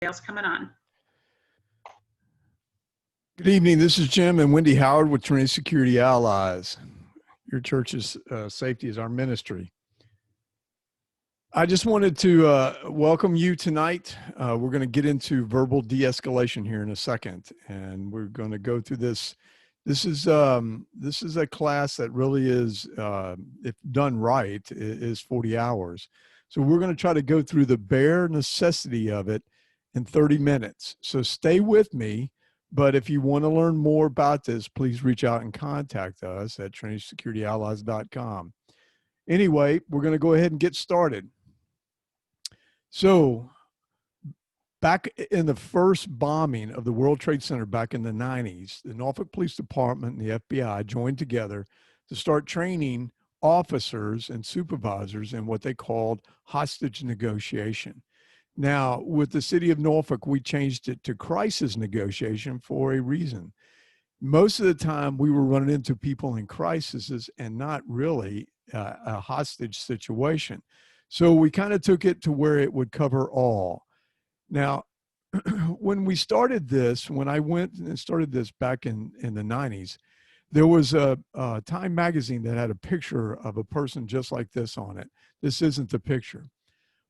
else coming on. Good evening. This is Jim and Wendy Howard with Trinity Security Allies. Your church's safety is our ministry. I just wanted to welcome you tonight. We're going to get into verbal de-escalation here in a second, and we're going to go through this. This is a class that really is, if done right, is 40 hours. So we're going to try to go through the bare necessity of it in 30 minutes. So stay with me. But if you want to learn more about this, please reach out and contact us at trinitysecurityallies.com. Anyway, we're going to go ahead and get started. So back in the first bombing of the World Trade Center back in the 90s, the Norfolk Police Department and the FBI joined together to start training officers and supervisors in what they called hostage negotiation. Now, with the city of Norfolk, we changed it to crisis negotiation for a reason. Most of the time, we were running into people in crises and not really a hostage situation. So we kind of took it to where it would cover all. Now, when we started this, when I went and started this back in the 90s, there was a Time magazine that had a picture of a person just like this on it. This isn't the picture.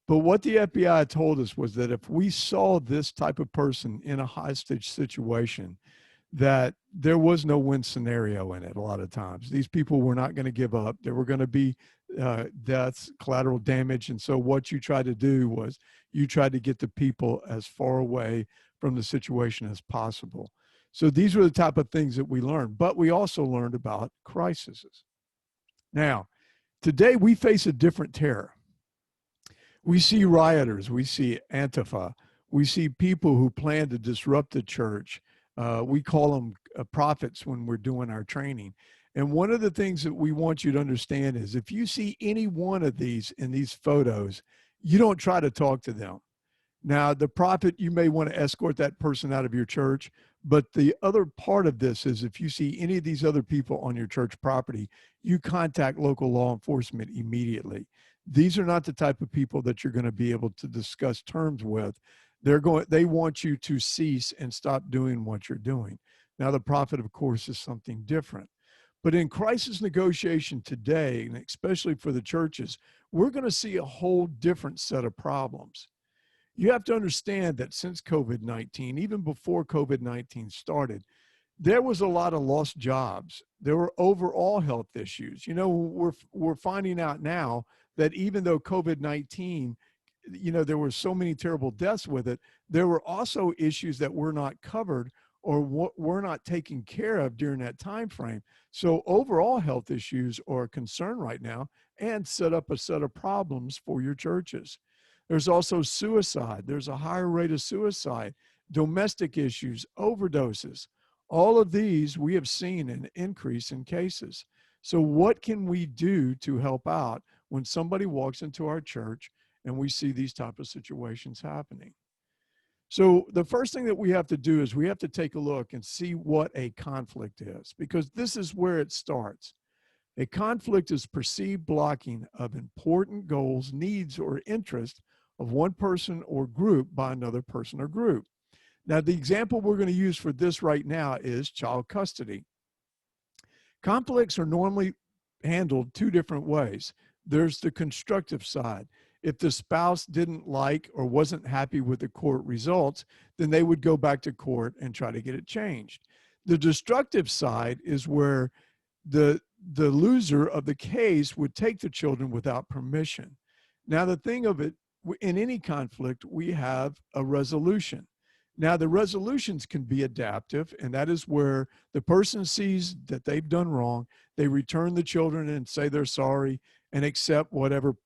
But what the FBI told us was that if we saw this type of person in a hostage situation, that there was no win scenario in it a lot of times. These people were not going to give up. There were going to be deaths, collateral damage. And so what you tried to do was you tried to get the people as far away from the situation as possible. So these were the type of things that we learned. But we also learned about crises. Now, today we face a different terror. We see rioters, we see Antifa, we see people who plan to disrupt the church. We call them prophets when we're doing our training. And one of the things that we want you to understand is if you see any one of these in these photos, you don't try to talk to them. Now, the prophet, you may want to escort that person out of your church, but the other part of this is if you see any of these other people on your church property, you contact local law enforcement immediately. These are not the type of people that you're going to be able to discuss terms with. They want you to cease and stop doing what you're doing. Now, the prophet, of course, is something different. But in crisis negotiation today, and especially for the churches, we're going to see a whole different set of problems. You have to understand that since COVID-19, even before COVID-19 started, there was a lot of lost jobs. There were overall health issues. You know, we're finding out now that even though COVID-19, you know, there were so many terrible deaths with it, there were also issues that were not covered or were not taken care of during that time frame. So overall health issues are a concern right now and set up a set of problems for your churches. There's also suicide. There's a higher rate of suicide, domestic issues, overdoses. All of these we have seen an increase in cases. So what can we do to help out when somebody walks into our church and we see these type of situations happening? So the first thing that we have to do is we have to take a look and see what a conflict is, because this is where it starts. A conflict is perceived blocking of important goals, needs, or interests of one person or group by another person or group. Now, the example we're going to use for this right now is child custody. Conflicts are normally handled two different ways. There's the constructive side. If the spouse didn't like or wasn't happy with the court results, then they would go back to court and try to get it changed. The destructive side is where the loser of the case would take the children without permission. Now, the thing of it, in any conflict, we have a resolution. Now, the resolutions can be adaptive, and that is where the person sees that they've done wrong, they return the children and say they're sorry and accept whatever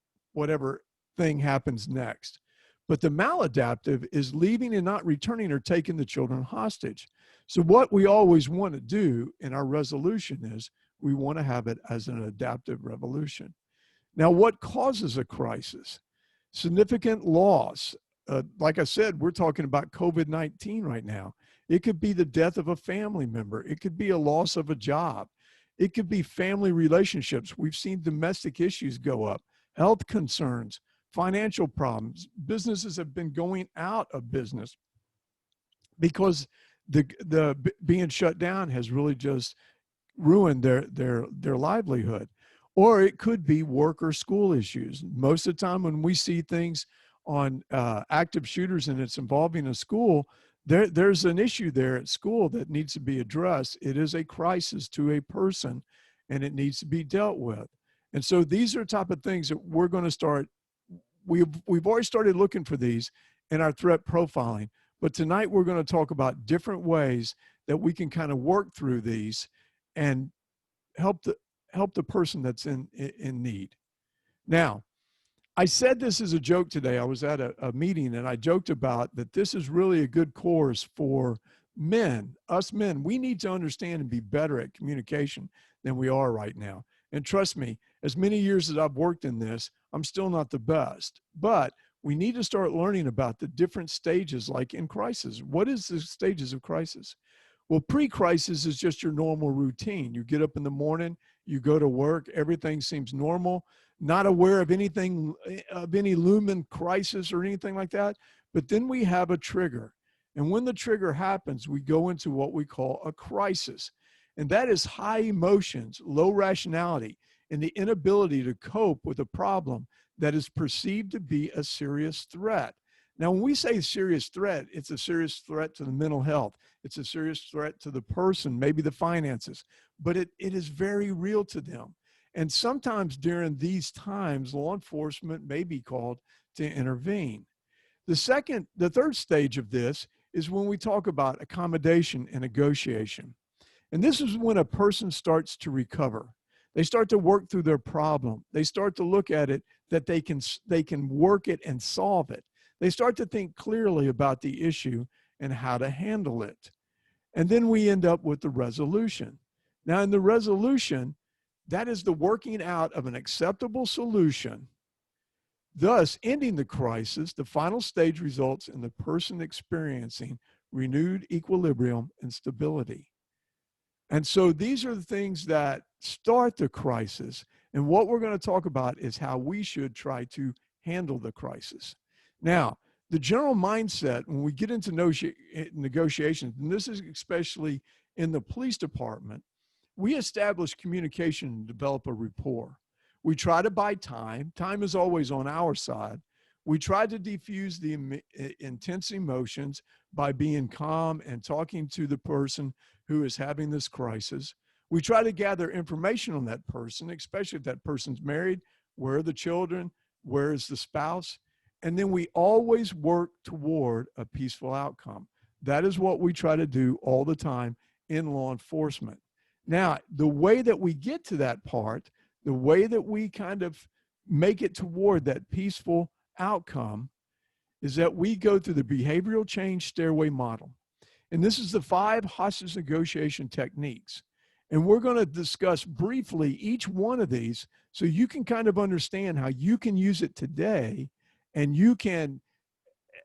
thing happens next. But the maladaptive is leaving and not returning or taking the children hostage. So what we always want to do in our resolution is we want to have it as an adaptive revolution. Now, what causes a crisis? Significant loss. Like I said, we're talking about COVID-19 right now. It could be the death of a family member. It could be a loss of a job. It could be family relationships. We've seen domestic issues go up, health concerns, financial problems. Businesses have been going out of business because the being shut down has really just ruin their livelihood. Or it could be work or school issues. Most of the time when we see things on active shooters and it's involving a school, there's an issue there at school that needs to be addressed. It is a crisis to a person and it needs to be dealt with. And so these are the type of things that we're going to start. We've already started looking for these in our threat profiling, but tonight we're going to talk about different ways that we can kind of work through these and help the person that's in need. Now, I said this as a joke today. I was at a meeting and I joked about that this is really a good course for men, us men. We need to understand and be better at communication than we are right now. And trust me, as many years as I've worked in this, I'm still not the best. But we need to start learning about the different stages, like in crisis. What is the stages of crisis? Well, pre-crisis is just your normal routine. You get up in the morning, you go to work, everything seems normal, not aware of anything, of any looming crisis or anything like that. But then we have a trigger. And when the trigger happens, we go into what we call a crisis. And that is high emotions, low rationality, and the inability to cope with a problem that is perceived to be a serious threat. Now, when we say serious threat, it's a serious threat to the mental health. It's a serious threat to the person, maybe the finances, but it is very real to them. And sometimes during these times, law enforcement may be called to intervene. The third stage of this is when we talk about accommodation and negotiation. And this is when a person starts to recover. They start to work through their problem. They start to look at it that they can work it and solve it. They start to think clearly about the issue and how to handle it. And then we end up with the resolution. Now, in the resolution, that is the working out of an acceptable solution, thus ending the crisis. The final stage results in the person experiencing renewed equilibrium and stability. And so these are the things that start the crisis. And what we're going to talk about is how we should try to handle the crisis. Now, the general mindset when we get into negotiations, and this is especially in the police department, we establish communication and develop a rapport. We try to buy time. Time is always on our side. We try to diffuse the intense emotions by being calm and talking to the person who is having this crisis. We try to gather information on that person, especially if that person's married. Where are the children? Where is the spouse? And then we always work toward a peaceful outcome. That is what we try to do all the time in law enforcement. Now, the way that we get to that part, the way that we kind of make it toward that peaceful outcome is that we go through the behavioral change stairway model. And this is the 5 hostage negotiation techniques. And we're going to discuss briefly each one of these so you can kind of understand how you can use it today and you can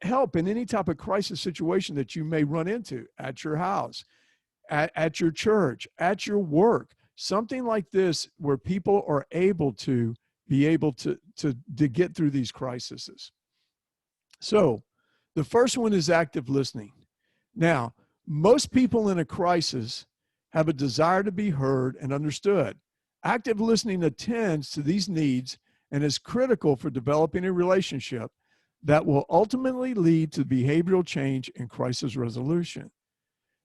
help in any type of crisis situation that you may run into at your house, at your church, at your work, something like this where people are able to get through these crises. So the first one is active listening. Now, most people in a crisis have a desire to be heard and understood. Active listening attends to these needs and is critical for developing a relationship that will ultimately lead to behavioral change and crisis resolution.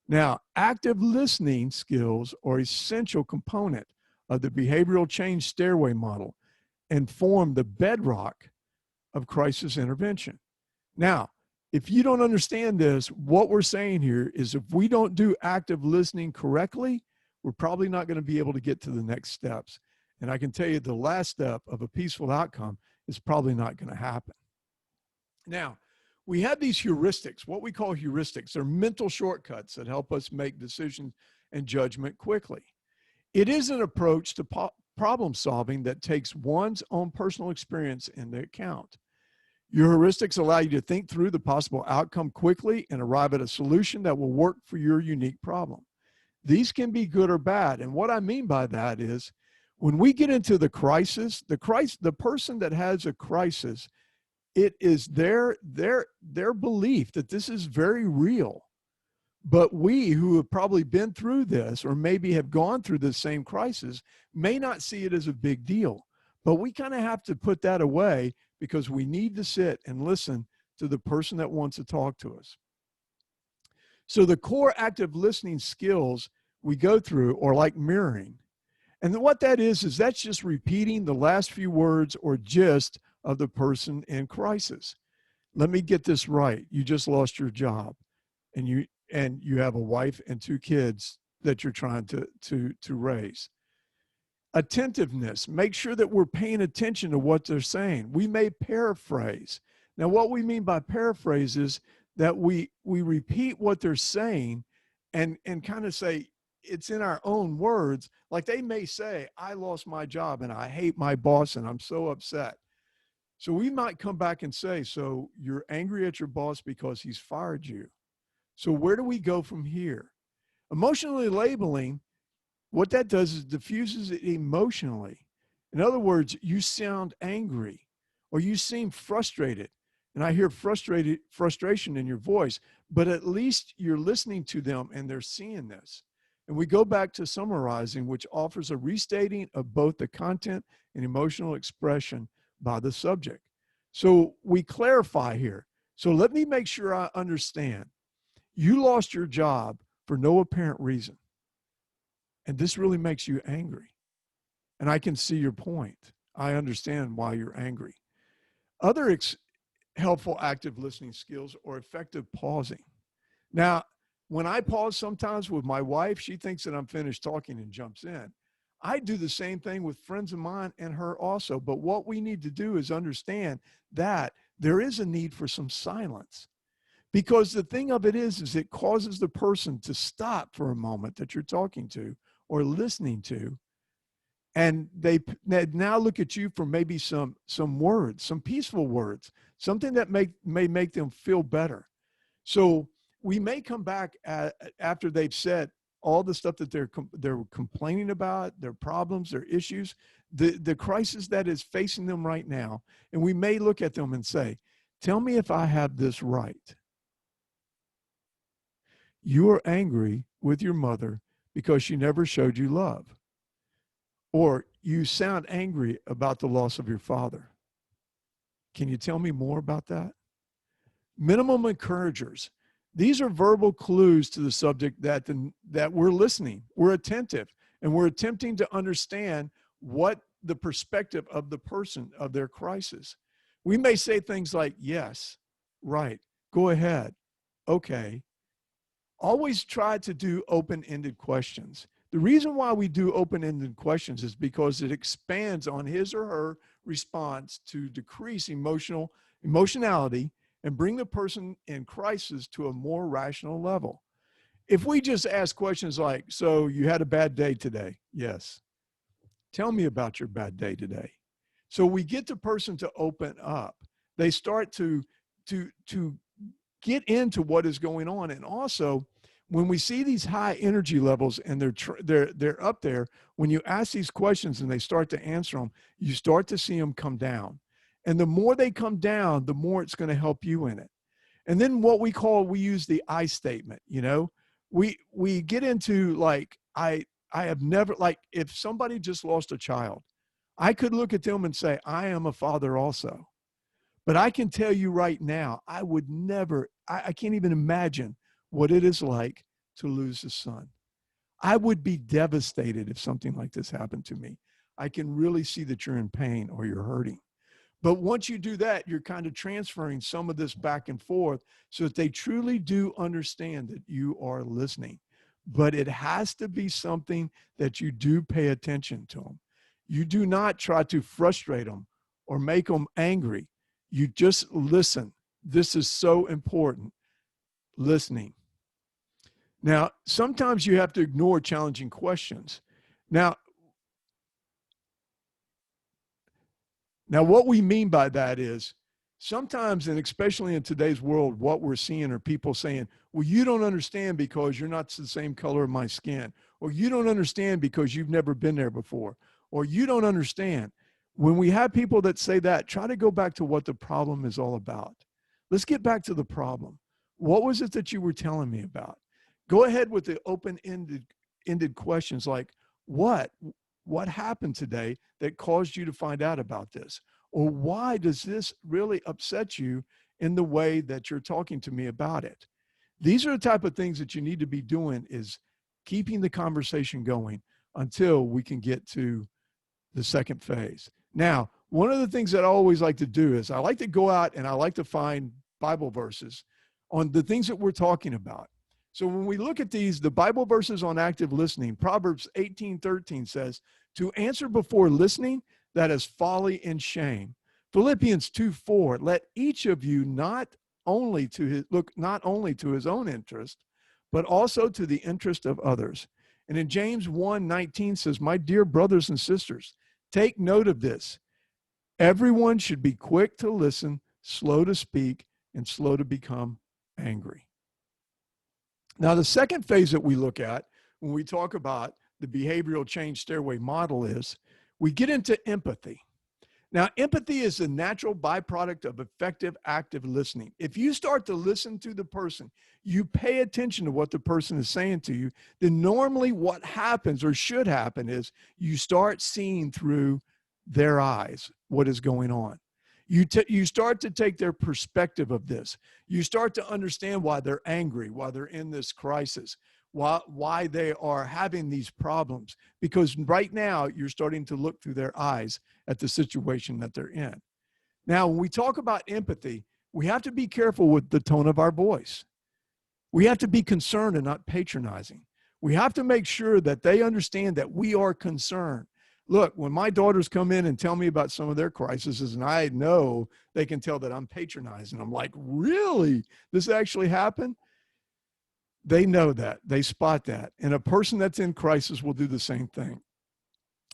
Now, active listening skills are an essential component of the behavioral change stairway model and form the bedrock of crisis intervention. Now, if you don't understand this, what we're saying here is if we don't do active listening correctly, we're probably not going to be able to get to the next steps. And I can tell you the last step of a peaceful outcome is probably not going to happen. Now, we have these heuristics, what we call heuristics. They're mental shortcuts that help us make decisions and judgment quickly. It is an approach to problem solving that takes one's own personal experience into account. Your heuristics allow you to think through the possible outcome quickly and arrive at a solution that will work for your unique problem. These can be good or bad. And what I mean by that is when we get into the crisis, the person that has a crisis It is their belief that this is very real. But we who have probably been through this or maybe have gone through the same crisis may not see it as a big deal. But we kind of have to put that away because we need to sit and listen to the person that wants to talk to us. So the core active listening skills we go through are like mirroring. And what that is that's just repeating the last few words or gist of the person in crisis. Let me get this right. You just lost your job and you have a wife and 2 kids that you're trying to raise. Attentiveness, make sure that we're paying attention to what they're saying. We may paraphrase. Now, what we mean by paraphrase is that we repeat what they're saying and kind of say it's in our own words. Like they may say, I lost my job and I hate my boss and I'm so upset. So we might come back and say, so you're angry at your boss because he's fired you. So where do we go from here? Emotionally labeling, what that does is diffuses it emotionally. In other words, you sound angry or you seem frustrated. And I hear frustration in your voice, but at least you're listening to them and they're seeing this. And we go back to summarizing, which offers a restating of both the content and emotional expression by the subject. So we clarify here. So let me make sure I understand. You lost your job for no apparent reason. And this really makes you angry. And I can see your point. I understand why you're angry. Other helpful active listening skills are effective pausing. Now, when I pause sometimes with my wife, she thinks that I'm finished talking and jumps in. I do the same thing with friends of mine and her also. But what we need to do is understand that there is a need for some silence. Because the thing of it is it causes the person to stop for a moment that you're talking to or listening to. And they now look at you for maybe some words, some peaceful words, something that may make them feel better. So we may come back after they've said all the stuff that they're complaining about, their problems, their issues, the crisis that is facing them right now. And we may look at them and say, tell me if I have this right. You are angry with your mother because she never showed you love. Or you sound angry about the loss of your father. Can you tell me more about that? Minimum encouragers. These are verbal clues to the subject that we're listening, we're attentive, and we're attempting to understand what the perspective of the person of their crisis. We may say things like, yes, right, go ahead, okay. Always try to do open-ended questions. The reason why we do open-ended questions is because it expands on his or her response to decrease emotionality and bring the person in crisis to a more rational level. If we just ask questions like, so you had a bad day today? Yes. Tell me about your bad day today. So we get the person to open up. They start to get into what is going on. And also, when we see these high energy levels and they're up there, when you ask these questions and they start to answer them, you start to see them come down. And the more they come down, the more it's going to help you in it. And then we use the I statement, you know, we get into like, I have never, like if somebody just lost a child, I could look at them and say, I am a father also. But I can tell you right now, I would never, I can't even imagine what it is like to lose a son. I would be devastated if something like this happened to me. I can really see that you're in pain or you're hurting. But once you do that, you're kind of transferring some of this back and forth so that they truly do understand that you are listening. But it has to be something that you do pay attention to them. You do not try to frustrate them or make them angry. You just listen. This is so important. Listening. Now, sometimes you have to ignore challenging questions. Now, what we mean by that is sometimes, and especially in today's world, what we're seeing are people saying, well, you don't understand because you're not the same color of my skin, or you don't understand because you've never been there before, or you don't understand. When we have people that say that, try to go back to what the problem is all about. Let's get back to the problem. What was it that you were telling me about? Go ahead with the open-ended questions like, what? What happened today that caused you to find out about this? Or why does this really upset you in the way that you're talking to me about it? These are the type of things that you need to be doing, is keeping the conversation going until we can get to the second phase. Now, one of the things that I always like to do is I like to go out and I like to find Bible verses on the things that we're talking about. So when we look at these, the Bible verses on active listening, Proverbs 18:13 says, to answer before listening, that is folly and shame. Philippians 2:4, let each of you not only to his own interest, but also to the interest of others. And in James 1:19 says, my dear brothers and sisters, take note of this. Everyone should be quick to listen, slow to speak, and slow to become angry. Now, the second phase that we look at when we talk about the behavioral change stairway model is we get into empathy. Now, empathy is a natural byproduct of effective active listening. If you start to listen to the person, you pay attention to what the person is saying to you, then normally what happens or should happen is you start seeing through their eyes what is going on. You start to take their perspective of this. You start to understand why they're angry, why they're in this crisis, why they are having these problems, because right now you're starting to look through their eyes at the situation that they're in. Now, when we talk about empathy, we have to be careful with the tone of our voice. We have to be concerned and not patronizing. We have to make sure that they understand that we are concerned. Look, when my daughters come in and tell me about some of their crises, and I know they can tell that I'm patronizing, I'm like, really? This actually happened? They know that. They spot that. And a person that's in crisis will do the same thing.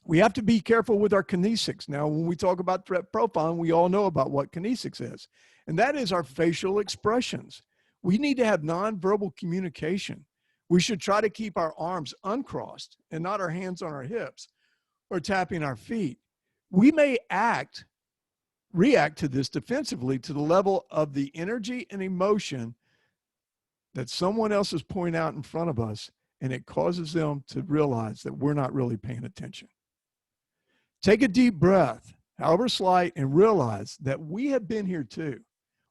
We have to be careful with our kinesics. Now, when we talk about threat profiling, we all know about what kinesics is, and that is our facial expressions. We need to have nonverbal communication. We should try to keep our arms uncrossed and not our hands on our hips or tapping our feet. We may react to this defensively to the level of the energy and emotion that someone else is pouring out in front of us, and it causes them to realize that we're not really paying attention. Take a deep breath, however slight, and realize that we have been here too.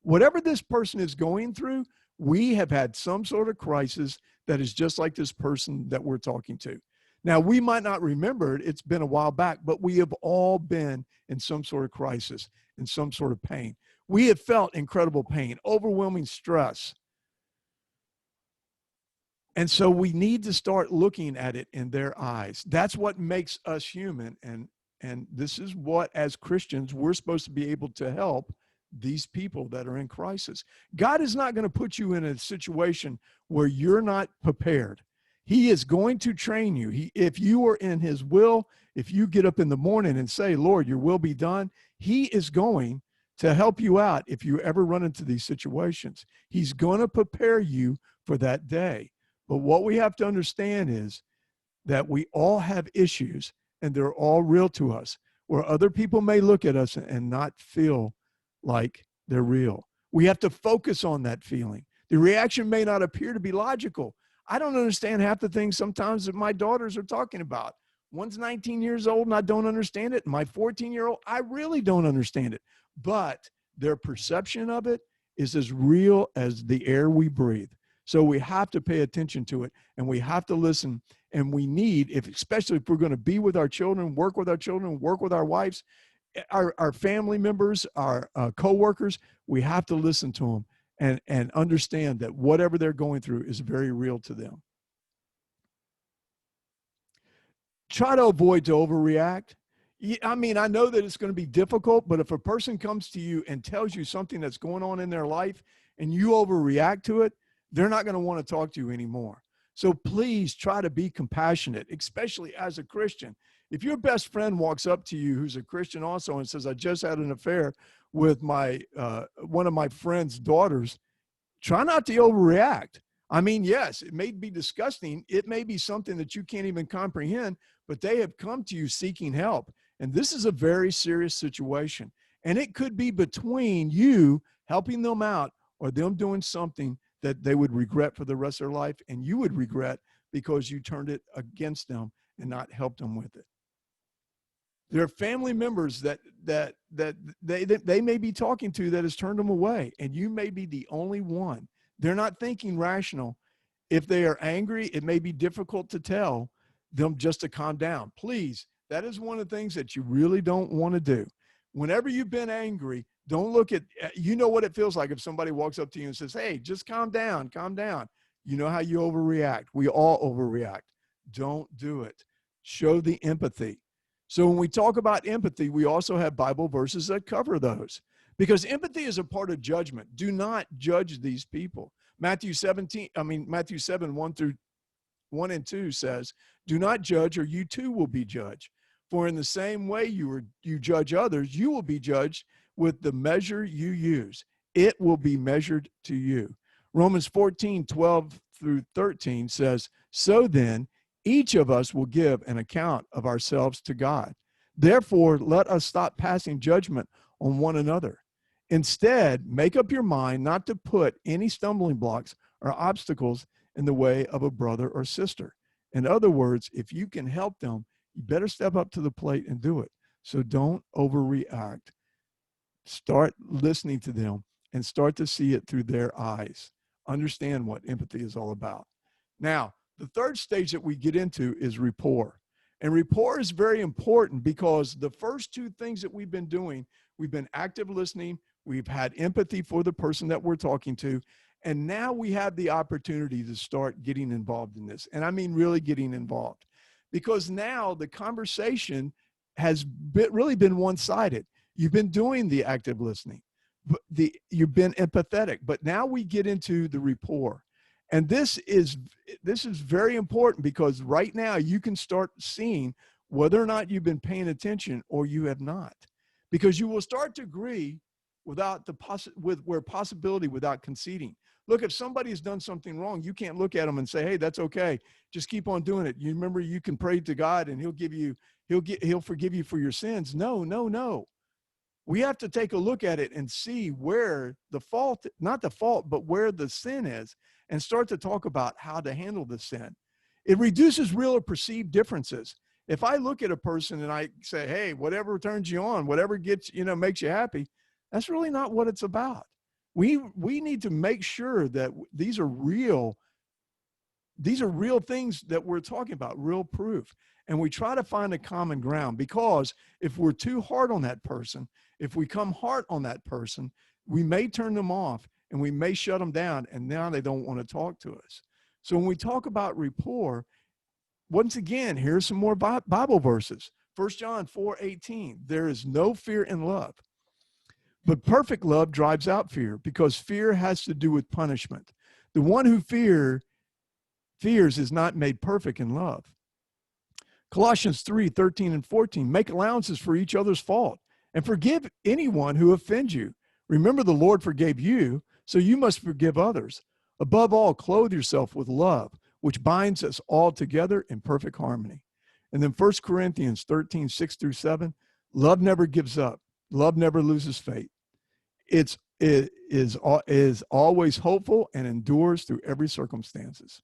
Whatever this person is going through, we have had some sort of crisis that is just like this person that we're talking to. Now, we might not remember it, it's been a while back, but we have all been in some sort of crisis, in some sort of pain. We have felt incredible pain, overwhelming stress. And so we need to start looking at it in their eyes. That's what makes us human. And this is what, as Christians, we're supposed to be able to help these people that are in crisis. God is not going to put you in a situation where you're not prepared. He is going to train you. If you are in his will, if you get up in the morning and say, Lord, your will be done, he is going to help you out if you ever run into these situations. He's going to prepare you for that day. But what we have to understand is that we all have issues, and they're all real to us, where other people may look at us and not feel like they're real. We have to focus on that feeling. The reaction may not appear to be logical. I don't understand half the things sometimes that my daughters are talking about. One's 19 years old and I don't understand it. My 14-year-old, I really don't understand it. But their perception of it is as real as the air we breathe. So we have to pay attention to it, and we have to listen. And we need, especially if we're going to be with our children, work with our wives, our family members, our coworkers, we have to listen to them and understand that whatever they're going through is very real to them. Try to avoid to overreact. I mean, I know that it's going to be difficult, but if a person comes to you and tells you something that's going on in their life and you overreact to it, they're not going to want to talk to you anymore. So please try to be compassionate, especially as a Christian. If your best friend walks up to you who's a Christian also and says, I just had an affair with one of my friend's daughters, try not to overreact. I mean, yes, it may be disgusting. It may be something that you can't even comprehend, but they have come to you seeking help. And this is a very serious situation. And it could be between you helping them out or them doing something that they would regret for the rest of their life, and you would regret because you turned it against them and not helped them with it. There are family members that they may be talking to that has turned them away, and you may be the only one. They're not thinking rational. If they are angry, it may be difficult to tell them just to calm down. Please, that is one of the things that you really don't want to do. Whenever you've been angry, don't look at, you know what it feels like if somebody walks up to you and says, hey, just calm down, calm down. You know how you overreact. We all overreact. Don't do it. Show the empathy. So when we talk about empathy, we also have Bible verses that cover those, because empathy is a part of judgment. Do not judge these people. Matthew 7, 1 and 2 says, do not judge or you too will be judged. For in the same way you judge others, you will be judged with the measure you use. It will be measured to you. Romans 14, 12 through 13 says, so then, each of us will give an account of ourselves to God. Therefore, let us stop passing judgment on one another. Instead, make up your mind not to put any stumbling blocks or obstacles in the way of a brother or sister. In other words, if you can help them, you better step up to the plate and do it. So don't overreact. Start listening to them and start to see it through their eyes. Understand what empathy is all about. Now, the third stage that we get into is rapport. And rapport is very important because the first two things that we've been doing, we've been active listening, we've had empathy for the person that we're talking to, and now we have the opportunity to start getting involved in this. And I mean really getting involved, because now the conversation has really been one-sided. You've been doing the active listening, but you've been empathetic, but now we get into the rapport. And this is very important, because right now you can start seeing whether or not you've been paying attention or you have not, because you will start to agree without possibility without conceding. Look, if somebody has done something wrong, you can't look at them and say, hey, that's okay, just keep on doing it. You remember, you can pray to God and he'll forgive you for your sins. No. We have to take a look at it and see where the fault, not the fault, but where the sin is, and start to talk about how to handle the sin. It reduces real or perceived differences. If I look at a person and I say, hey, whatever turns you on, whatever gets, makes you happy, that's really not what it's about. We need to make sure that these are real things that we're talking about, real proof. And we try to find a common ground, because if we're too hard on that person, if we come hard on that person, we may turn them off and we may shut them down, and now they don't want to talk to us. So when we talk about rapport, once again, here's some more Bible verses. 1 John 4:18, there is no fear in love, but perfect love drives out fear, because fear has to do with punishment. The one who fears is not made perfect in love. Colossians 3:13 and 14, make allowances for each other's fault and forgive anyone who offends you. Remember, the Lord forgave you, so you must forgive others. Above all, clothe yourself with love, which binds us all together in perfect harmony. And then 1 Corinthians 13:6 through 7, love never gives up. Love never loses faith. It is always hopeful and endures through every circumstances.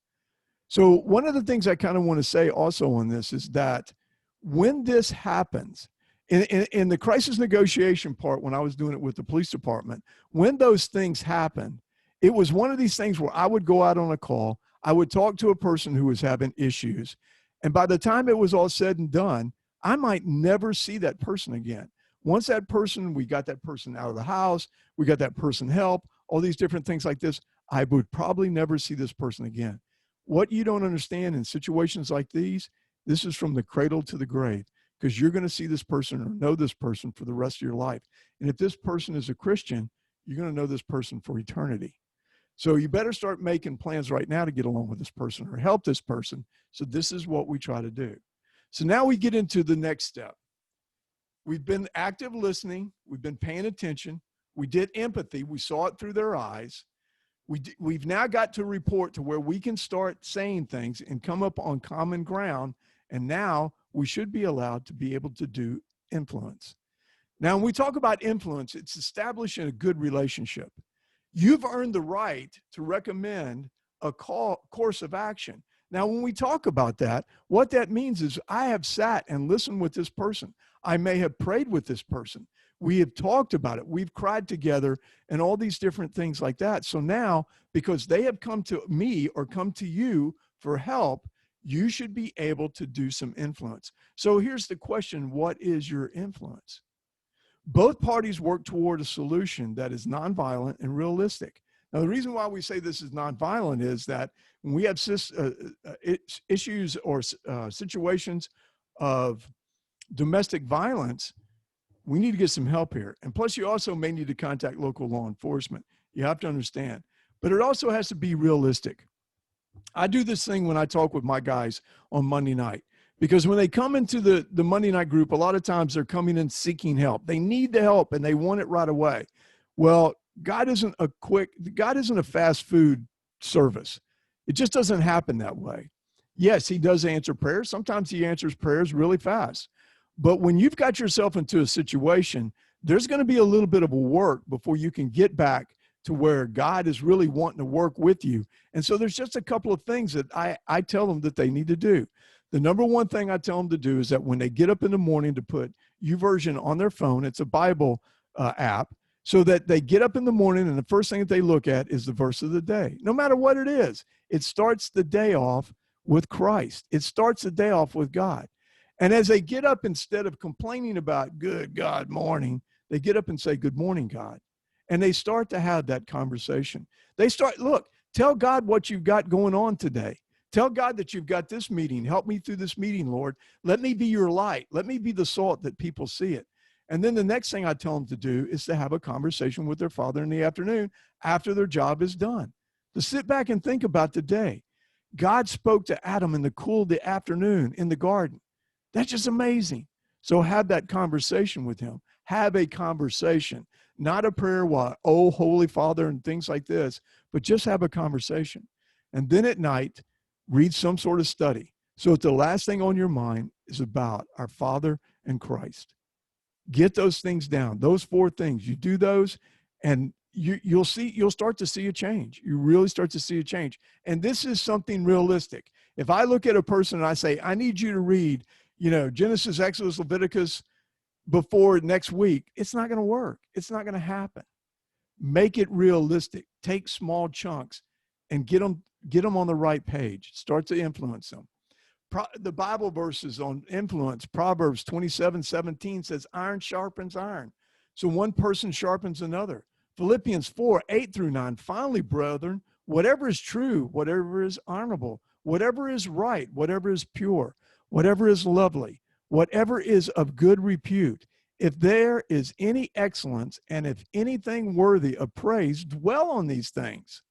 So one of the things I kind of want to say also on this is that when this happens, in the crisis negotiation part, when I was doing it with the police department, when those things happen, it was one of these things where I would go out on a call, I would talk to a person who was having issues, and by the time it was all said and done, I might never see that person again. Once we got that person out of the house, we got that person help, all these different things like this, I would probably never see this person again. What you don't understand in situations like these, this is from the cradle to the grave, because you're going to see this person or know this person for the rest of your life. And if this person is a Christian, you're going to know this person for eternity. So you better start making plans right now to get along with this person or help this person. So this is what we try to do. So now we get into the next step. We've been active listening. We've been paying attention. We did empathy. We saw it through their eyes. We've now got to report to where we can start saying things and come up on common ground. And now we should be allowed to be able to do influence. Now, when we talk about influence, it's establishing a good relationship. You've earned the right to recommend a course of action. Now, when we talk about that, what that means is I have sat and listened with this person. I may have prayed with this person. We have talked about it. We've cried together and all these different things like that. So now, because they have come to me or come to you for help, you should be able to do some influence. So here's the question: what is your influence? Both parties work toward a solution that is nonviolent and realistic. Now, the reason why we say this is nonviolent is that when we have issues or situations of domestic violence, we need to get some help here. And plus, you also may need to contact local law enforcement. You have to understand. But it also has to be realistic. I do this thing when I talk with my guys on Monday night, because when they come into the Monday night group, a lot of times they're coming in seeking help. They need the help and they want it right away. Well, God isn't a fast food service. It just doesn't happen that way. Yes, he does answer prayers. Sometimes he answers prayers really fast. But when you've got yourself into a situation, there's going to be a little bit of a work before you can get back to where God is really wanting to work with you. And so there's just a couple of things that I tell them that they need to do. The number one thing I tell them to do is that when they get up in the morning, to put YouVersion on their phone, it's a Bible app, so that they get up in the morning and the first thing that they look at is the verse of the day. No matter what it is, it starts the day off with Christ. It starts the day off with God. And as they get up, instead of complaining about good God morning, they get up and say, good morning, God. And they start to have that conversation. They start, look, tell God what you've got going on today. Tell God that you've got this meeting. Help me through this meeting, Lord. Let me be your light. Let me be the salt that people see it. And then the next thing I tell them to do is to have a conversation with their father in the afternoon after their job is done. To sit back and think about the day. God spoke to Adam in the cool of the afternoon in the garden. That's just amazing. So have that conversation with him. Have a conversation, not a prayer while, oh, Holy Father, and things like this, but just have a conversation. And then at night, read some sort of study. So that the last thing on your mind is about our Father and Christ. Get those things down, those four things. You do those, and you'll start to see a change. You really start to see a change. And this is something realistic. If I look at a person and I say, I need you to read, Genesis, Exodus, Leviticus before next week, it's not going to work. It's not going to happen. Make it realistic. Take small chunks and get them on the right page. Start to influence them. The Bible verses on influence, Proverbs 27:17 says, iron sharpens iron. So one person sharpens another. Philippians 4:8-9. Finally, brethren, whatever is true, whatever is honorable, whatever is right, whatever is pure, whatever is lovely, whatever is of good repute, if there is any excellence and if anything worthy of praise, dwell on these things.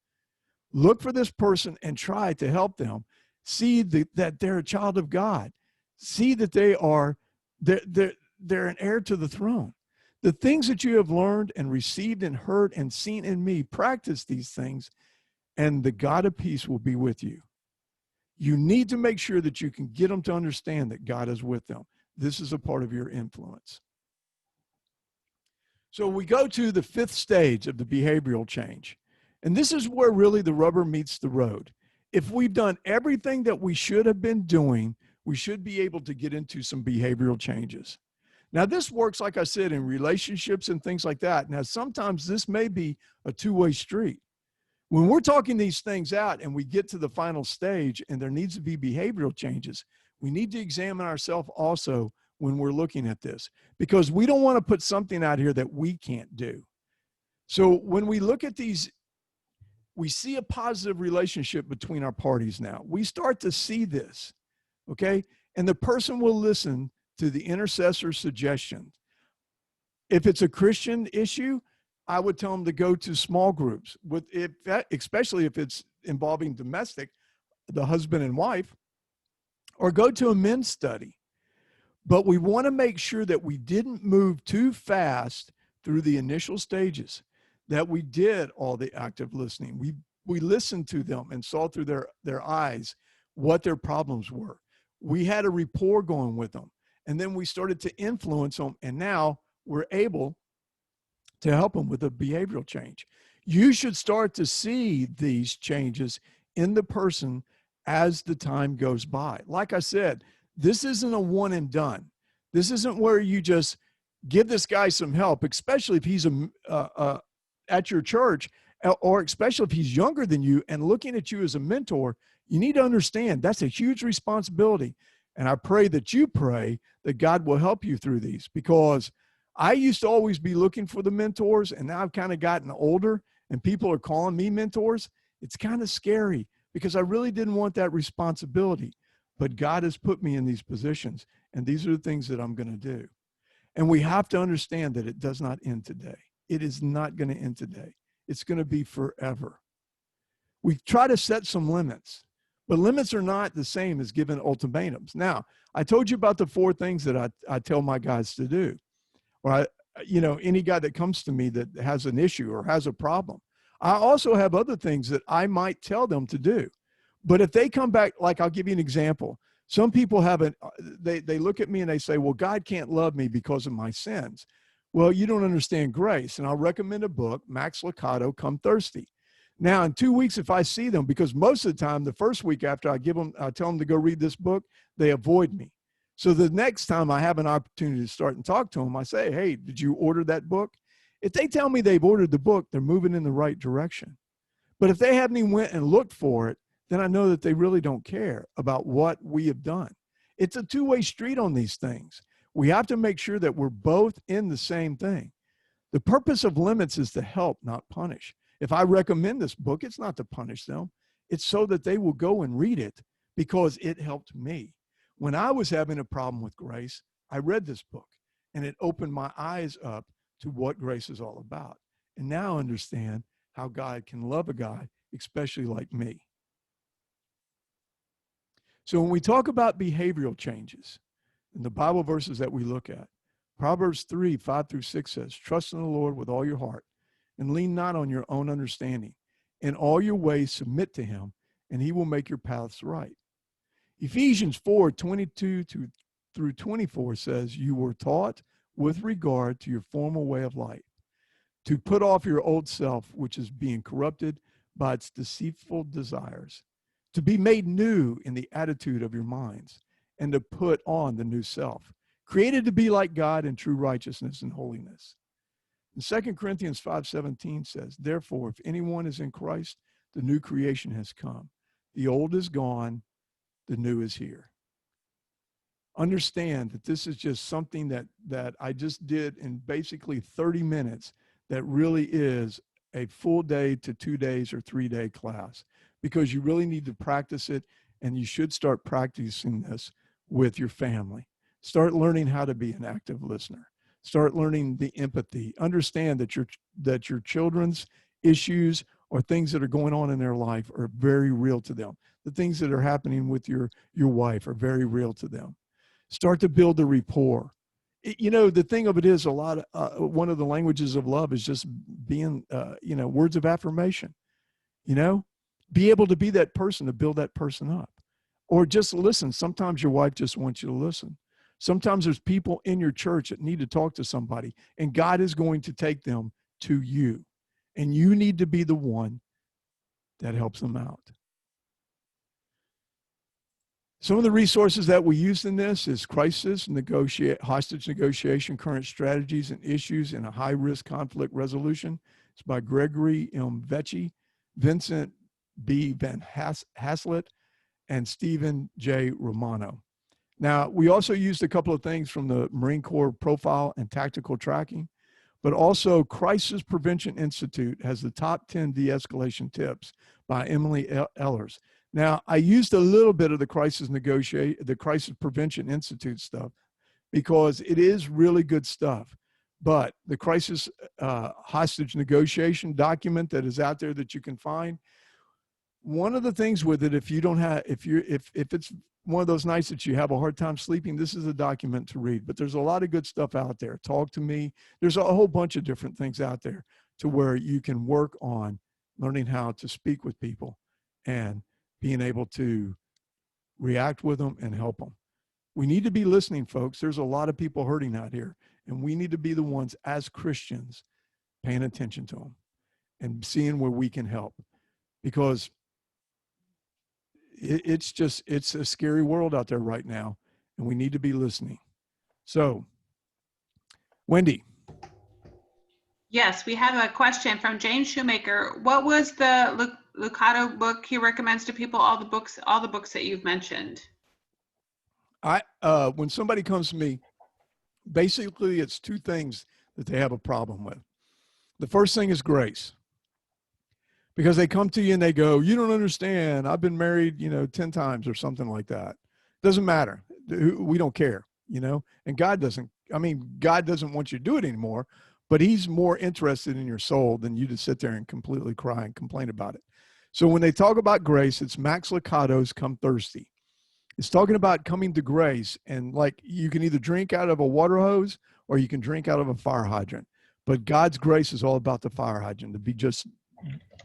Look for this person and try to help them. See that they're a child of God. See that they're an heir to the throne. The things that you have learned and received and heard and seen in me, practice these things, and the God of peace will be with you. You need to make sure that you can get them to understand that God is with them. This is a part of your influence. So we go to the fifth stage of the behavioral change. And this is where really the rubber meets the road. If we've done everything that we should have been doing, we should be able to get into some behavioral changes. Now, this works, like I said, in relationships and things like that. Now, sometimes this may be a two-way street. When we're talking these things out and we get to the final stage and there needs to be behavioral changes, we need to examine ourselves also when we're looking at this, because we don't want to put something out here that we can't do. So when we look at these, we see a positive relationship between our parties now. We start to see this, okay? And the person will listen to the intercessor's suggestion. If it's a Christian issue, I would tell them to go to small groups, especially if it's involving domestic, the husband and wife, or go to a men's study. But we want to make sure that we didn't move too fast through the initial stages, that we did all the active listening. We listened to them and saw through their eyes what their problems were. We had a rapport going with them. And then we started to influence them. And now we're able to help them with a behavioral change. You should start to see these changes in the person as the time goes by. Like I said, this isn't a one and done. This isn't where you just give this guy some help, especially if he's at your church, or especially if he's younger than you and looking at you as a mentor. You need to understand that's a huge responsibility. And I pray that you pray that God will help you through these, because I used to always be looking for the mentors, and now I've kind of gotten older and people are calling me mentors. It's kind of scary because I really didn't want that responsibility. But God has put me in these positions, and these are the things that I'm going to do. And we have to understand that it does not end today. It is not going to end today. It's going to be forever. We try to set some limits, but limits are not the same as giving ultimatums. Now, I told you about the 4 things that I tell my guys to do. Or any guy that comes to me that has an issue or has a problem. I also have other things that I might tell them to do. But if they come back, like I'll give you an example. Some people they look at me and they say, well, God can't love me because of my sins. Well, you don't understand grace. And I'll recommend a book, Max Lucado, Come Thirsty. Now, in 2 weeks, if I see them, because most of the time, the first week after I tell them to go read this book, they avoid me. So the next time I have an opportunity to start and talk to them, I say, hey, did you order that book? If they tell me they've ordered the book, they're moving in the right direction. But if they haven't even went and looked for it, then I know that they really don't care about what we have done. It's a two-way street on these things. We have to make sure that we're both in the same thing. The purpose of limits is to help, not punish. If I recommend this book, it's not to punish them. It's so that they will go and read it because it helped me. When I was having a problem with grace, I read this book and it opened my eyes up to what grace is all about. And now I understand how God can love a guy, especially like me. So when we talk about behavioral changes in the Bible verses that we look at, Proverbs 3, 5-6 says, trust in the Lord with all your heart and lean not on your own understanding. In all your ways submit to him, and he will make your paths right. Ephesians 4:22-24 says, you were taught with regard to your former way of life, to put off your old self, which is being corrupted by its deceitful desires, to be made new in the attitude of your minds, and to put on the new self, created to be like God in true righteousness and holiness. And 2 Corinthians 5:17 says, therefore, if anyone is in Christ, the new creation has come. The old is gone, the new is here. Understand that this is just something that I just did in basically 30 minutes that really is a full day to 2 days or 3-day class, because you really need to practice it, and you should start practicing this with your family. Start learning how to be an active listener. Start learning the empathy. Understand that your children's issues or things that are going on in their life are very real to them. The things that are happening with your wife are very real to them. Start to build the rapport. The thing of it is, one of the languages of love is just being, words of affirmation. Be able to be that person to build that person up, or just listen. Sometimes your wife just wants you to listen. Sometimes there's people in your church that need to talk to somebody, and God is going to take them to you, and you need to be the one that helps them out. Some of the resources that we use in this is crisis, hostage negotiation, current strategies and issues in a high-risk conflict resolution. It's by Gregory M. Vecchi, Vincent B. Van Haslett, and Stephen J. Romano. Now, we also used a couple of things from the Marine Corps Profile and Tactical Tracking, but also Crisis Prevention Institute has the top 10 de-escalation tips by Emily Ehlers. Now, I used a little bit of the Crisis Prevention Institute stuff because it is really good stuff. But the crisis hostage negotiation document that is out there that you can find, one of the things with it, if it's one of those nights that you have a hard time sleeping, this is a document to read. But there's a lot of good stuff out there. Talk to Me. There's a whole bunch of different things out there to where you can work on learning how to speak with people and being able to react with them and help them. We need to be listening, folks. There's a lot of people hurting out here, and we need to be the ones as Christians paying attention to them and seeing where we can help, because it's a scary world out there right now, and we need to be listening. So, Wendy. Yes, we have a question from Jane Shoemaker. What was the Lucado book he recommends to people? All the books that you've mentioned. When somebody comes to me, basically it's two things that they have a problem with. The first thing is grace, because they come to you and they go, "You don't understand. I've been married, 10 times or something like that." Doesn't matter. We don't care, and God doesn't want you to do it anymore, but he's more interested in your soul than you to sit there and completely cry and complain about it. So when they talk about grace, it's Max Lucado's Come Thirsty. It's talking about coming to grace, and like you can either drink out of a water hose or you can drink out of a fire hydrant. But God's grace is all about the fire hydrant, to be just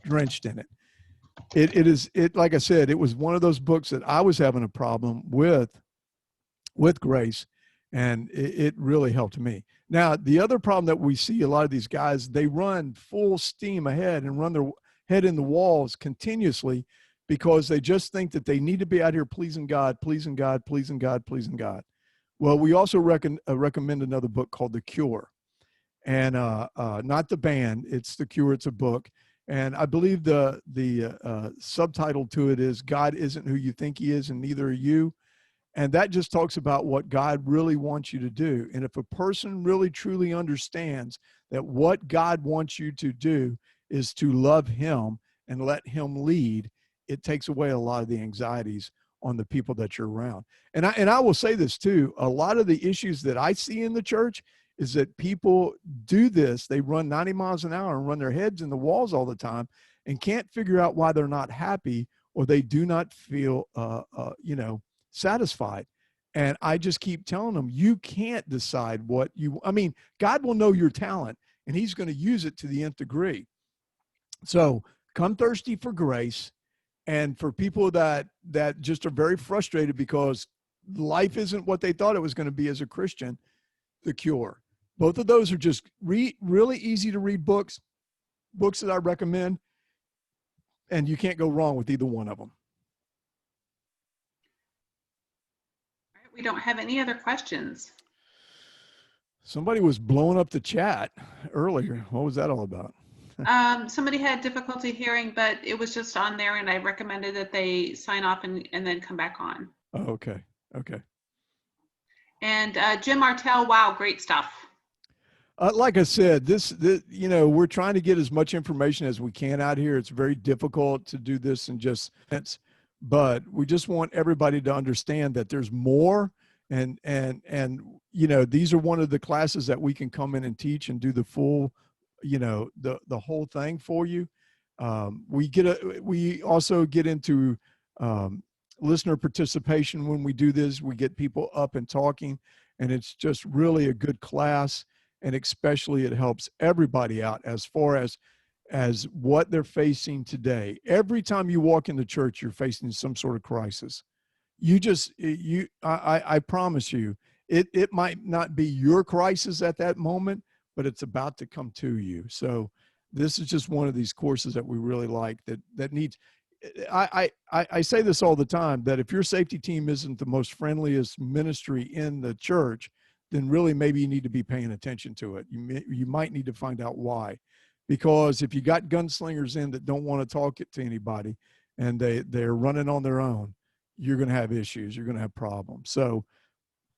drenched in it. It like I said, it was one of those books that I was having a problem with grace, and it really helped me. Now, the other problem that we see, a lot of these guys, they run full steam ahead and run their head in the walls continuously, because they just think that they need to be out here pleasing God, pleasing God, pleasing God, pleasing God. Well, we also recommend another book called The Cure, and not the band, it's The Cure. It's a book, and I believe the subtitle to it is "God Isn't Who You Think He Is, and Neither Are You." And that just talks about what God really wants you to do. And if a person really truly understands that what God wants you to do is to love him and let him lead, it takes away a lot of the anxieties on the people that you're around. And I will say this too, a lot of the issues that I see in the church is that people do this. They run 90 miles an hour and run their heads in the walls all the time and can't figure out why they're not happy, or they do not feel, satisfied. And I just keep telling them, you can't decide God will know your talent, and he's going to use it to the nth degree. So come thirsty for grace. And for people that just are very frustrated because life isn't what they thought it was going to be as a Christian, The Cure. Both of those are just really easy to read books that I recommend, and you can't go wrong with either one of them. We don't have any other questions. Somebody was blowing up the chat earlier. What was that all about? Somebody had difficulty hearing, but it was just on there, and I recommended that they sign off and then come back on. Oh, okay. And Jim Martell, wow, great stuff. Like I said, this we're trying to get as much information as we can out here. It's very difficult to do this in just minutes, but we just want everybody to understand that there's more, and these are one of the classes that we can come in and teach and do the full, the whole thing for you. We also get into listener participation when we do this. We get people up and talking, and it's just really a good class. And especially it helps everybody out as far as what they're facing today. Every time you walk into church, you're facing some sort of crisis. I promise you, it might not be your crisis at that moment, but it's about to come to you. So this is just one of these courses that we really like, that needs, I say this all the time, that if your safety team isn't the most friendliest ministry in the church, then really maybe you need to be paying attention to it. You might need to find out why. Because if you got gunslingers in that don't want to talk to anybody, and they're running on their own, you're going to have issues. You're going to have problems. So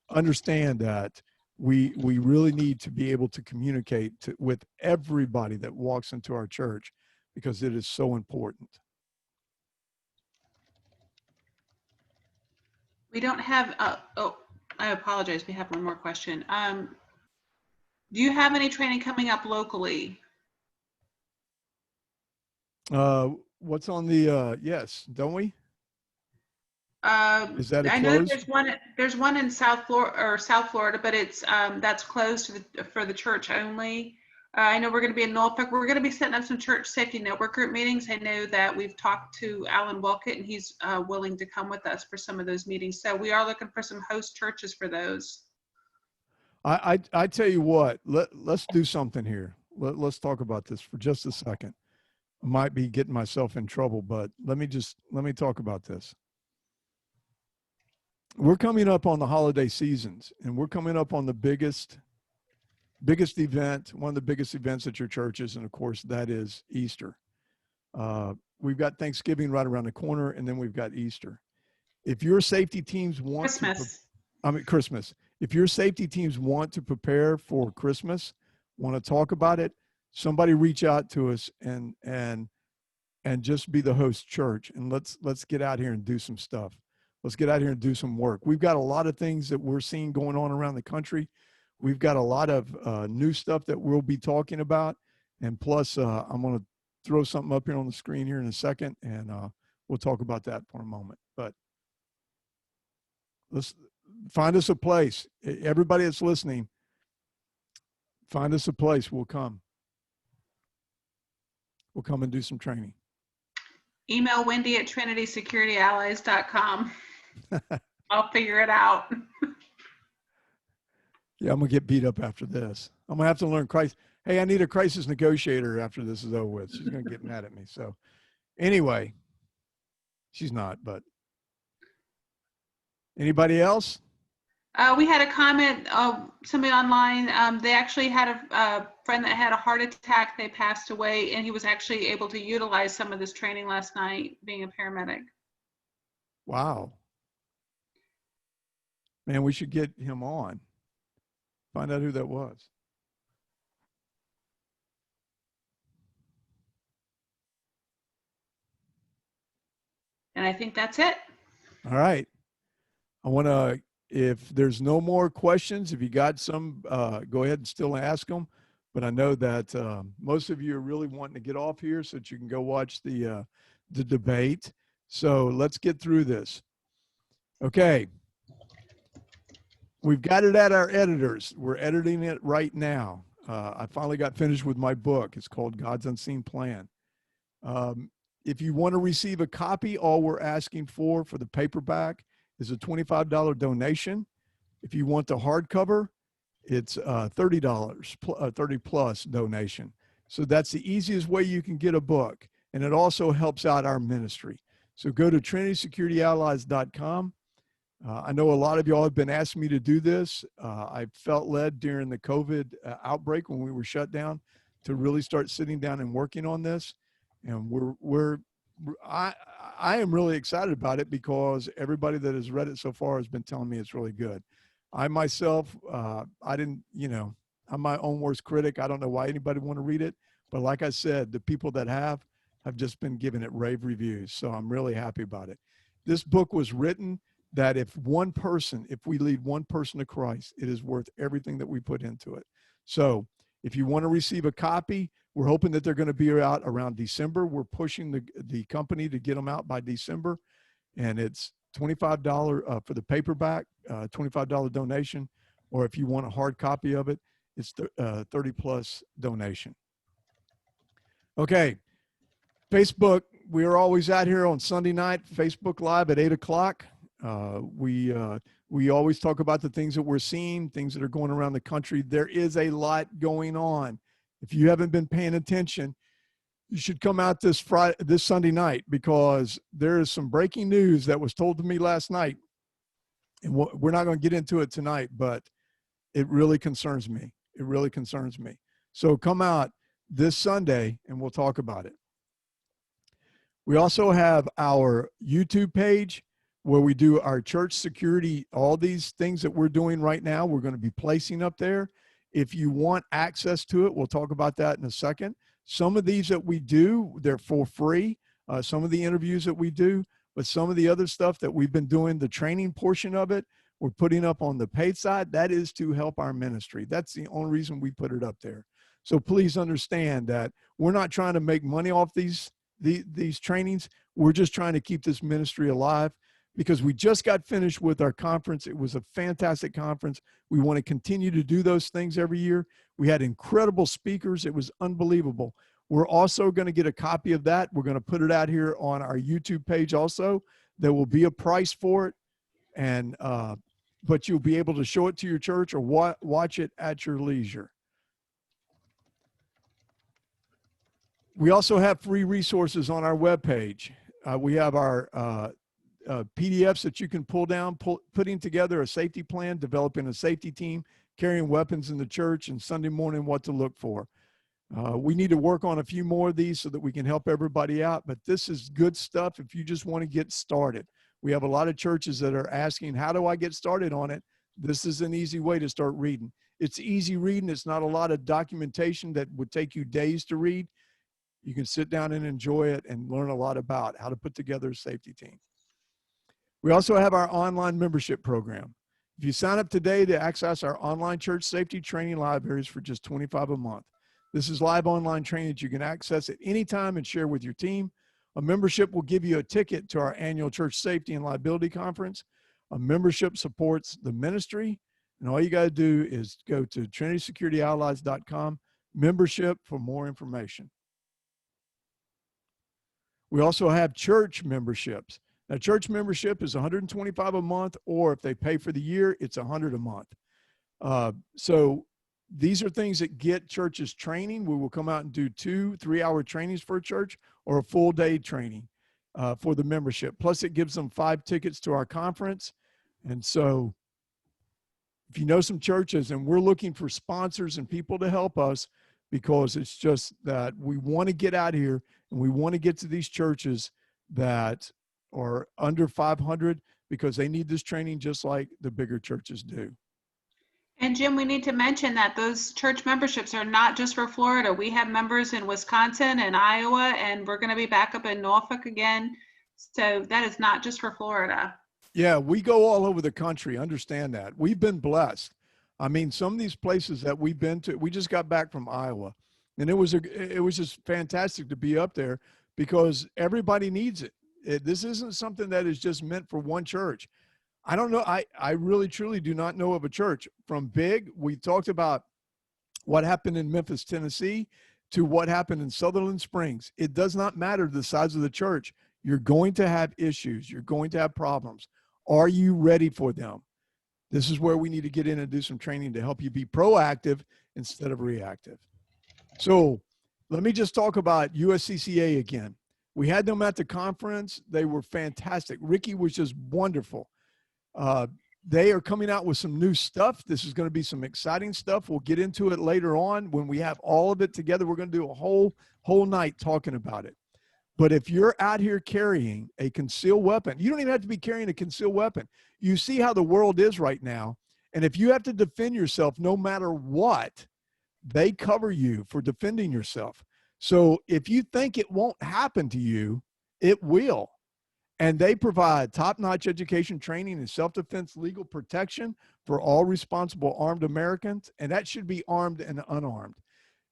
understand that we really need to be able to communicate with everybody that walks into our church, because it is so important. We don't have, I apologize. We have one more question. Do you have any training coming up locally? What's on the, yes, don't we? Is that I closed? know there's one in South Florida, but it's, that's closed for the church only. I know we're going to be in Norfolk. We're going to be setting up some church safety network group meetings. I know that we've talked to Alan Welkett, and he's willing to come with us for some of those meetings. So we are looking for some host churches for those. I tell you what, let's do something here. Let's talk about this for just a second. I might be getting myself in trouble, but let me talk about this. We're coming up on the holiday seasons, and we're coming up on the biggest event, one of the biggest events at your churches, and of course that is Easter. We've got Thanksgiving right around the corner, and then we've got Easter. If your safety teams want Christmas. If your safety teams want to prepare for Christmas, want to talk about it, somebody reach out to us and just be the host church, and let's get out here and do some stuff. Let's get out here and do some work. We've got a lot of things that we're seeing going on around the country. We've got a lot of new stuff that we'll be talking about. And plus, I'm going to throw something up here on the screen here in a second, and we'll talk about that for a moment. But let's find us a place. Everybody that's listening, find us a place. We'll come. We'll come and do some training. Email Wendy at trinitysecurityallies.com. I'll figure it out. Yeah, I'm going to get beat up after this. I'm going to have to learn crisis. Hey, I need a crisis negotiator after this is over with. She's going to get mad at me. So anyway, she's not, but anybody else? We had a comment, somebody online, they actually had a friend that had a heart attack. They passed away, and he was actually able to utilize some of this training last night, being a paramedic. Wow. Man, we should get him on. Find out who that was. And I think that's it. All right. I want to, if there's no more questions, if you got some, go ahead and still ask them. But I know that most of you are really wanting to get off here so that you can go watch the debate. So let's get through this. Okay. We've got it at our editors. We're editing it right now. I finally got finished with my book. It's called God's Unseen Plan. If you want to receive a copy, all we're asking for the paperback is a $25 donation. If you want the hardcover, it's $30, 30 plus donation. So that's the easiest way you can get a book. And it also helps out our ministry. So go to trinitysecurityallies.com. I know a lot of y'all have been asking me to do this. I felt led during the COVID outbreak when we were shut down to really start sitting down and working on this. And I am really excited about it because everybody that has read it so far has been telling me it's really good. I myself, I didn't, I'm my own worst critic. I don't know why anybody would want to read it. But like I said, the people that have just been giving it rave reviews. So I'm really happy about it. This book was written that if we lead one person to Christ, it is worth everything that we put into it. So if you want to receive a copy, we're hoping that they're going to be out around December. We're pushing the company to get them out by December. And it's $25 for the paperback, $25 donation. Or if you want a hard copy of it, it's 30 plus donation. Okay. Facebook, we are always out here on Sunday night, Facebook Live at 8 o'clock. We always talk about the things that we're seeing, things that are going around the country. There is a lot going on. If you haven't been paying attention, you should come out this Sunday night, because there is some breaking news that was told to me last night. And we're not going to get into it tonight, but it really concerns me. It really concerns me. So come out this Sunday and we'll talk about it. We also have our YouTube page where we do our church security. All these things that we're doing right now, we're going to be placing up there. If you want access to it, we'll talk about that in a second. Some of these that we do, they're for free. Some of the interviews that we do, but some of the other stuff that we've been doing, the training portion of it, we're putting up on the paid side. That is to help our ministry. That's the only reason we put it up there. So please understand that we're not trying to make money off these trainings. We're just trying to keep this ministry alive. because we just got finished with our conference. It was a fantastic conference. We want to continue to do those things every year. We had incredible speakers. It was unbelievable. We're also going to get a copy of that. We're going to put it out here on our YouTube page also. There will be a price for it, and but you'll be able to show it to your church or watch it at your leisure. We also have free resources on our webpage. We have our PDFs that you can pull down, putting together a safety plan, developing a safety team, carrying weapons in the church, and Sunday morning what to look for. We need to work on a few more of these so that we can help everybody out, but this is good stuff if you just want to get started. We have a lot of churches that are asking, how do I get started on it? This is an easy way to start reading. It's easy reading. It's not a lot of documentation that would take you days to read. You can sit down and enjoy it and learn a lot about how to put together a safety team. We also have our online membership program. If you sign up today to access our online church safety training libraries for just $25 a month. This is live online training that you can access at any time and share with your team. A membership will give you a ticket to our annual church safety and liability conference. A membership supports the ministry, and all you got to do is go to trinitysecurityallies.com, membership, for more information. We also have church memberships. Now, church membership is $125 a month, or if they pay for the year, it's $100 a month. So these are things that get churches training. We will come out and do 2-3-hour trainings for a church, or a full day training for the membership. Plus, it gives them 5 tickets to our conference. And so if you know some churches, and we're looking for sponsors and people to help us, because it's just that we want to get out here and we want to get to these churches that are under 500, because they need this training just like the bigger churches do. And Jim, we need to mention that those church memberships are not just for Florida. We have members in Wisconsin and Iowa, and we're going to be back up in Norfolk again. So that is not just for Florida. Yeah, we go all over the country. Understand that. We've been blessed. I mean, some of these places that we've been to, we just got back from Iowa, and it was just fantastic to be up there, because everybody needs it. This isn't something that is just meant for one church. I don't know. I really, truly do not know of a church from big. We talked about what happened in Memphis, Tennessee, to what happened in Sutherland Springs. It does not matter the size of the church. You're going to have issues. You're going to have problems. Are you ready for them? This is where we need to get in and do some training to help you be proactive instead of reactive. So let me just talk about USCCA again. We had them at the conference. They were fantastic. Ricky was just wonderful. They are coming out with some new stuff. This is going to be some exciting stuff. We'll get into it later on when we have all of it together. We're going to do a whole night talking about it. But if you're out here carrying a concealed weapon, you don't even have to be carrying a concealed weapon. You see how the world is right now. And if you have to defend yourself, no matter what, they cover you for defending yourself. So if you think it won't happen to you, it will. And they provide top-notch education, training, and self-defense legal protection for all responsible armed Americans, and that should be armed and unarmed.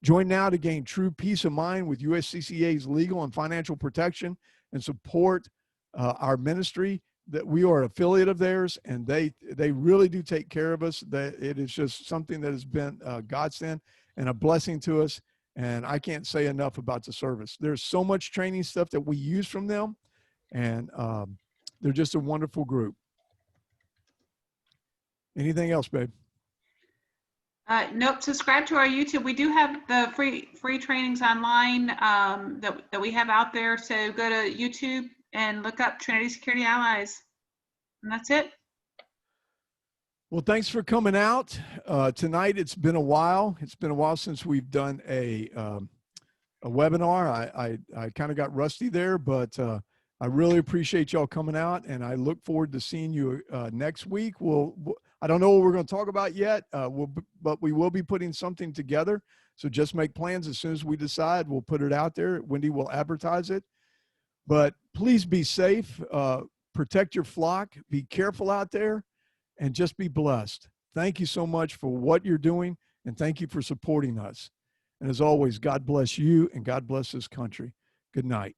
Join now to gain true peace of mind with USCCA's legal and financial protection, and support our ministry. That we are an affiliate of theirs, and they really do take care of us. That it is just something that has been a godsend and a blessing to us, and I can't say enough about the service. There's so much training stuff that we use from them, and they're just a wonderful group. Anything else, babe? Nope. Subscribe to our YouTube. We do have the free trainings online that we have out there. So go to YouTube and look up Trinity Security Allies. And that's it. Well, thanks for coming out tonight. It's been a while. It's been a while since we've done a webinar. I kind of got rusty there, but I really appreciate y'all coming out, and I look forward to seeing you next week. I don't know what we're going to talk about yet, but we will be putting something together. So just make plans. As soon as we decide, we'll put it out there. Wendy will advertise it. But please be safe. Protect your flock. Be careful out there, and just be blessed. Thank you so much for what you're doing, and thank you for supporting us. And as always, God bless you, and God bless this country. Good night.